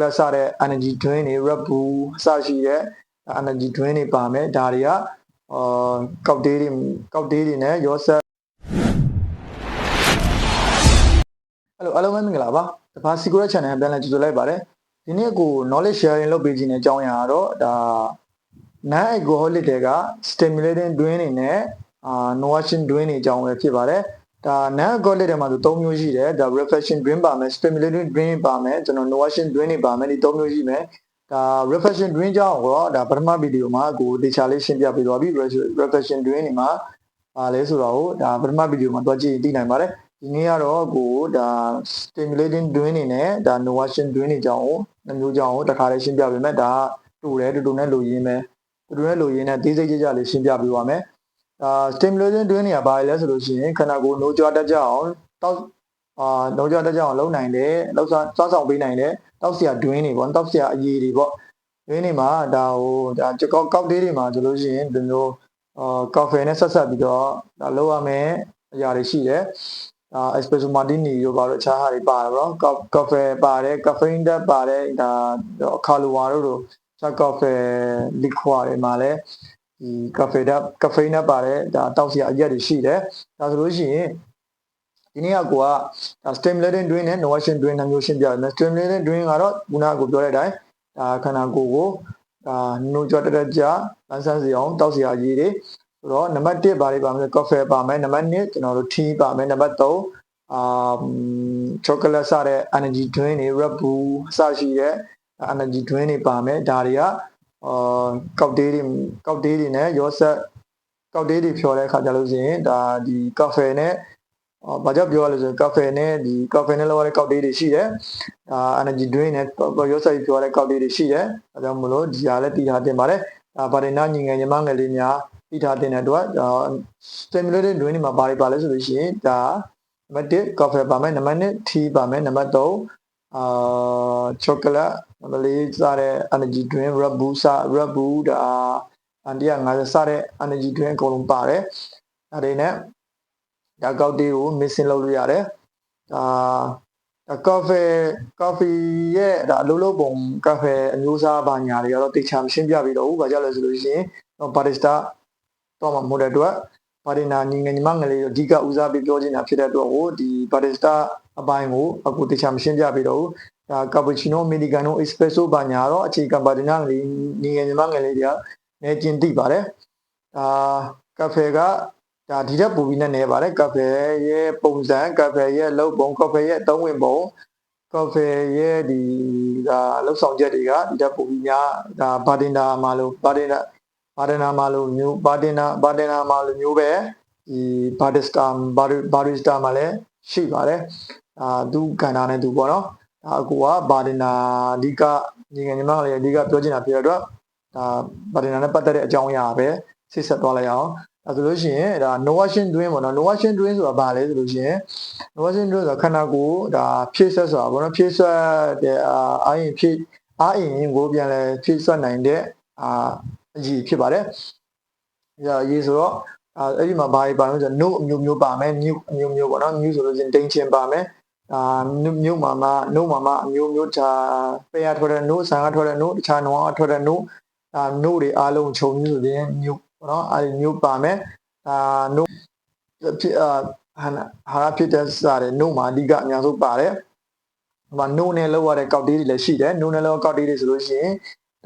လက်စားတဲ့ energy drink တွေ Red Bull အစရှိတဲ့ energy drink တွေပါမယ်ဒါတွေကကောက်တေးတွေနဲ့ရောဆက်အားလုံးပဲမင်္ဂလာပါတပါ Secret Channel ပြန်လည်ကြိုဆိုလိုက်ပါတယ်ဒီနေ့ကို knowledge sharing လုပ်ပေးခြင်းတဲ့အကြောင်းအရာကတော့ဒါ non alcoholic တွေက stimulating drink တွေနဲ့nourishing drink တွေအကြောင်းပဲဖြစ်ပါတယ်ဒါ non alcoholic တွေမှာဆို3မျိုးရှိတယ်ဒါ refreshing drink ပါမယ် stimulating drink ပါမယ်ကျွန်တော် nourishing drink တွေပါမယ်ဒီ3မျိုးရှိမယ်ဒါ refreshing drink ကြောင့်တော့ဒါပထမဗီဒီယိုမှာကိုတေချာလေးရှင်းပြပေးသွားပြီ refreshing drink တွေမှာပါလဲဆိုတော့ဒါပထမဗီဒီယိုမှာတွားကြည့်သိနိုင်ပါတယ်ဒီနေ့ကတော့ကိုဒါ stimulating drink တွေနဲ့ဒါ nourishing drink တွေကြောင့်နှမျိုးကြောင့်တခါလေးရှင်းပြပေးမယ်ဒါတူတယ်တူနဲ့လိုရင်းပဲတူနဲ့လိုရင်းနဲ့သေးစိတ်ကြကြလေးရှင်းပြပေးပါမယ်stimulating drink တွေကဘာလဲဆိုလို့ရှိရင်ခန္ဓာကိုယ်နှိုးကြွတတ်ကြအောင်တောက်နှိုးကြွတတ်ကြအောင်လုပ်နိုင်တယ်လောက်စားဆောင်ပေးနိုင်တယ်တောက်စရာ drink တွေပေါ့တောက်စရာအရည်တွေပေါ့ drink တွေမှာဒါကောက်တေးတွေမှာဆိုလို့ရှိရင်ဒီလိုကော်ဖီနဲ့ဆက်ပြီးတော့ဒါလောက်ရမယ်အရာတွေရှိတယ်espresso martini တို့ဘာလို့အခြားဟာတွေပါတယ်ပေါ့ကော်ဖီပါတယ် caffeine ဓာတ်ပါတယ်ဒါအခါလိုဝါတို့ကော်ဖီ liquor တွေမှာလည်းဒီcaffeine နဲ့ပါတယ်ဒါတောက်စရာအရက်တွေရှိတယ်ဒါဆိုလို့ရှိရင်ဒီနေ့ကstimulating drink နဲ့ nourishing drink နှစ်မျိုးရှင်းပြရမယ် stimulating drink ကတော့ခုနကကိုပြောတဲ့အတိုင်းဒါခန္ဓာကိုယ်ကိုနှိုးကြွတတ်ကြလန်းဆန်းစေအောင်တောက်စရာအရည်တွေဆိုတော့နံပါတ်1ဘာတွေပါမလဲ coffee ပါမယ်နံပါတ်2ကျွန်တော်တို့ tea ပါမယ်နံပါတ်3chocolate စတဲ့ energy drink တွေ Red Bull အစရှိတဲ့ energy drink တွေပါမယ်ဒါတွေကကောက်တေးတွေနဲ့ရောဆက်ကောက်တေးတွေဖြော်တဲ့အခါကျလို့ရှိရင်ဒါဒီ coffee နဲ့ဘာကြောင့်ပြောရလဲဆိုရင် coffee နဲ့ဒီ coffee နဲ့လောက်ရတဲ့ကောက်တေးတွေရှိတယ်energy drink နဲ့ရောဆက်ဖြော်တဲ့ကောက်တေးတွေရှိတယ်အဲကြောင့်မလို့ဒီဟာလည်းတည်ထားတင်ပါတယ်ဗာဒနာညီငယ်ညီမငယ်လေးများတည်ထားတင်တဲ့အတွက်stimulating drink တွေမှာဘာတွေပါလဲဆိုလို့ရှိရင်ဒါနံပါတ်1 coffee ပါမယ်နံပါတ်2 tea ပါမယ်နံပါတ်3chocolate နံပါတ်4စတဲ့ energy drink Red Bull ဒါ150စတဲ့ energy drink အကုန်လုံးပါတယ်ဒါတွေနဲ့ဒါကောက်တေးကို mixing လုပ်လို့ရတယ်coffee ရဲ့ဒါအလုံးလုံးပုံ coffee အမျိုးအစားဘာညာတွေကတော့တေချာမရှင်းပြပြီးတော့ဘူးဘာကြောင့်လဲဆိုလို့ရှိရင် barista တော့မှမဟုတ်တဲ့အတွက်ဘာဒနာညီငယ်ညီမငယ်လေးအဓိကဦးစားပေးပြောချင်တာဖြစ်တဲ့အတွက်ကိုဒီ barista အပိုင်းကိုအခုတေချာမရှင်းပြပြီးတော့ဘူးဒါ cappuccino americano espresso ဘာညာတော့အခြေခံဘာဒနာညီငယ်ညီမငယ်လေးတွေကနေကျင်သိပါတယ်cafe ကဒါဒီတက်ပူပြီးနဲ့နေပါတယ်ကဖေရဲ့ပုံစံကဖေရဲ့လုပ်ပုံကဖေရဲ့အသုံးဝင်ပုံကဖေရဲ့ဒီဒါလောက်ဆောင်ချက်တွေကဒီတက်ပူပြီးများဒါဘာဒင်နာမှာလို့ဘာဒင်နာမှာလို့မျိုးဘာဒင်နာမှာလို့မျိုးပဲဒီဘာဒစ္စတာမှာလည်းရှိပါတယ်သူကဏ္ဍနဲ့သူပေါ့နော်အကူကဘာဒင်နာအဓိကညီငယ်ညီမလေးအဓိကပြောချင်တာဖြစ်တဲ့အတွက်ဒါဘာဒင်နာနဲ့ပတ်သက်တဲ့အကြောင်းအရာပဲဆက်ဆက်သွားလိုက်အောင်အဲဆိုလို့ရှိရင်ဒါ nourishing drink ပေါ့နော် nourishing drink ဆိုတာဘာလဲဆိုလို့ရှိရင် nourishing drink ဆိုတာခန္ဓာကိုယ်ဒါဖြည့်ဆွတ်ဆိုတာပေါ့နော်ဖြည့်ဆွတ်တဲ့အာရင်ကိုပြန်လဲဖြည့်ဆွတ်နိုင်တဲ့အရည်ဖြစ်ပါတယ်အရည်ဆိုတော့အဲ့ဒီမှာဘာတွေပါလဲဆိုတော့ note အမျိုးပါမယ် new အမျိုးပေါ့နော် new ဆိုလို့ရှိရင်တိန်ချင်ပါမယ်မြို့မှာအမျိုးဒါပဲရထွက်တဲ့ note ဆန်ကထွက်တဲ့ note တခြားနွားကထွက်တဲ့ note note တွေအားလုံးခြုံပြီးဆိုရင် newပေါ့နော်အဲဒီမျိုးပါမယ်နို့ဖြစ်ဟာဖြစ်တဲ့စားတဲ့နို့မှာအဓိကအများဆုံးပါတယ်ဟိုမှာနို့နဲ့လောက်ရတဲ့ကောက်တေးတွေလည်းရှိတယ်နို့နဲ့လောက်ကောက်တေးတွေဆိုလို့ရှိရင်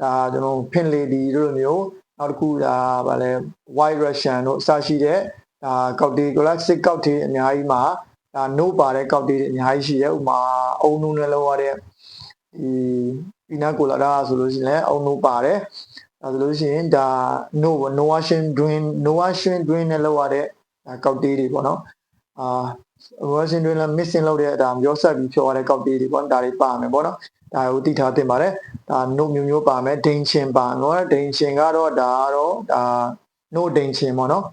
ဒါကျွန်တော်ဖင်လေဒီတို့လိုမျိုးနောက်တစ်ခုဒါဗာလဲ white russian တို့အစရှိတဲ့ဒါကောက်တေး classic ကောက်တေးအများကြီးမှာဒါနို့ပါတဲ့ကောက်တေးတွေအများကြီးရှိတယ်ဥမာအုံနို့နဲ့လောက်ရတဲ့ဒီပီနာကိုလာဒါဆိုလို့ရှိရင်လည်းအုံနို့ပါတယ်ဒါဆိုလို့ရှိရင်ဒါ nourishing drink နဲ့လောက်ရတဲ့ကောက်တေးတွေပေါ့နော်nourishing drink နဲ့ mixing လုပ်တဲ့ဒါမျိုးဆက်ပြီးဖြောရတဲ့ကောက်တေးတွေပေါ့ဒါတွေပါမယ်ပေါ့နော်ဒါကိုသိထားသင့်ပါတယ်ဒါနို့မျိုးပါမယ်ဒိန်ချင်ပါနော်ဒိန်ချင်ကတော့ဒါနို့ဒိန်ချင်ပေါ့နော်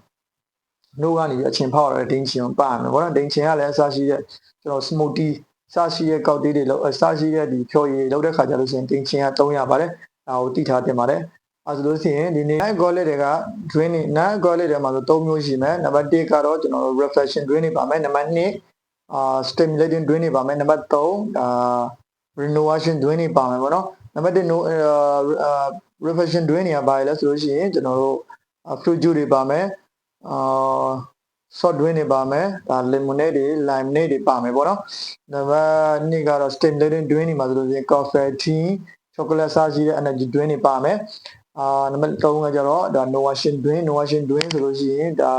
နို့ကနေအချင်ဖောက်ရတဲ့ဒိန်ချင်ပါမယ်ပေါ့နော်ဒိန်ချင်ကလည်းအစရှိတဲ့ကျွန်တော် smoothie စရှိတဲ့ကောက်တေးတွေလောက်အစရှိတဲ့ဒီဖြောရည်လောက်တဲ့ခါကျလို့ရှိရင်ဒိန်ချင်က300ပါတယ်ဒါကိုသိထားသင့်ပါတယ်အဲဆိုလို့ရှိရင်ဒီနေ့ alcoholic တွေက drink တွေ non alcoholic တွေမှာဆို3မျိုးရှိမယ်နံပါတ်1ကတော့ကျွန်တော်တို့ refreshing drink တွေပါမယ်နံပါတ်2stimulating drink တွေပါမယ်နံပါတ်3 renovation တွင်းနေပါမယ်ပေါ့နော်နံပါတ်1 reflection တွင်းနေရပါလဲဆိုလို့ရှိရင်ကျွန်တော်တို့ fruit juice တွေပါမယ်soft drink တွေပါမယ်ဒါ lemonade တွေ lemonade တွေပါမယ်ပေါ့နော်နံပါတ်2ကတော့ stimulating drink တွေမှာဆိုလို့ရှိရင် coffee tea chocolate စားရှိတဲ့ energy drink တွေပါမယ်နံပါတ်3ကကျတော့ဒါ nourishing drink ဆိုလို့ရှိရင်ဒါ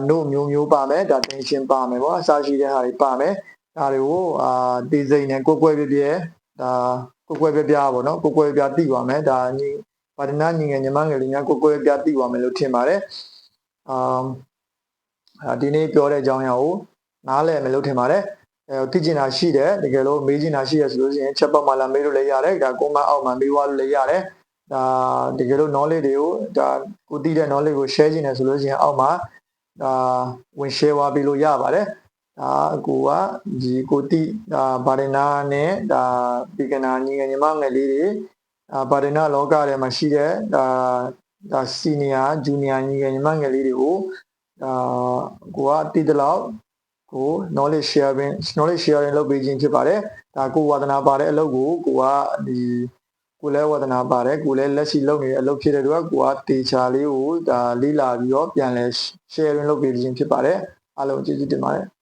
နို့မျိုးပါမယ်ဒါတင်ရှင်ပါမယ်ပေါ့အစားရှိတဲ့ဟာတွေပါမယ်ဒါတွေကိုတေးစိမ့်နဲ့ကိုကွဲပြပြဒါကိုကွဲပြပြပေါ့နော်ကိုကွဲပြသိပါမယ်ဒါညီပါဒနာညီငယ်ညီမငယ်လေးများကိုကွဲပြသိပါမယ်လို့ထင်ပါတယ်ဒီနေ့ပြောတဲ့အကြောင်းအရာကိုနားလည်မယ်လို့ထင်ပါတယ်သိချင်တာရှိတယ်တကယ်လို့မေးချင်တာရှိရဆိုလို့ရှိရင်ချက်ပတ်မှလာမေးလို့လည်းရတယ်ဒါကွန်မန့်အောက်မှာမေးသွားလို့လည်းရတယ်ဒါတကယ်လို့ knowledge တွေကိုဒါကိုသိတဲ့ knowledge ကို share ချင်တယ်ဆိုလို့ရှိရင်အောက်မှာဒါဝင် share သွားပြီးလို့ရပါတယ်ဒါအကူကဒီကိုတိဒါဗာဒနာနဲ့ဒါဒီကနာညီငယ်ညီမငယ်လေးတွေဗာဒနာလောကထဲမှာရှိတဲ့ဒါ senior junior ညီငယ်ညီမငယ်လေးတွေကိုကိုကတည်တလောက်ကို knowledge sharing လုပ်ပေးခြင်းဖြစ်ပါတယ်ဒါကိုဝါဒနာပါတဲ့အလုပ်ကိုကိုကဒီကိုလည်းဝါဒနာပါတယ်ကိုလည်းလက်ရှိလုပ်နေတဲ့အလုပ်ဖြစ်တဲ့အတွက်ကိုကတေချာလေးကိုဒါလေးလာပြီးတော့ပြန်လဲ sharing လုပ်ပေးခြင်းဖြစ်ပါတယ်အားလုံးကျေးဇူးတင်ပါတယ်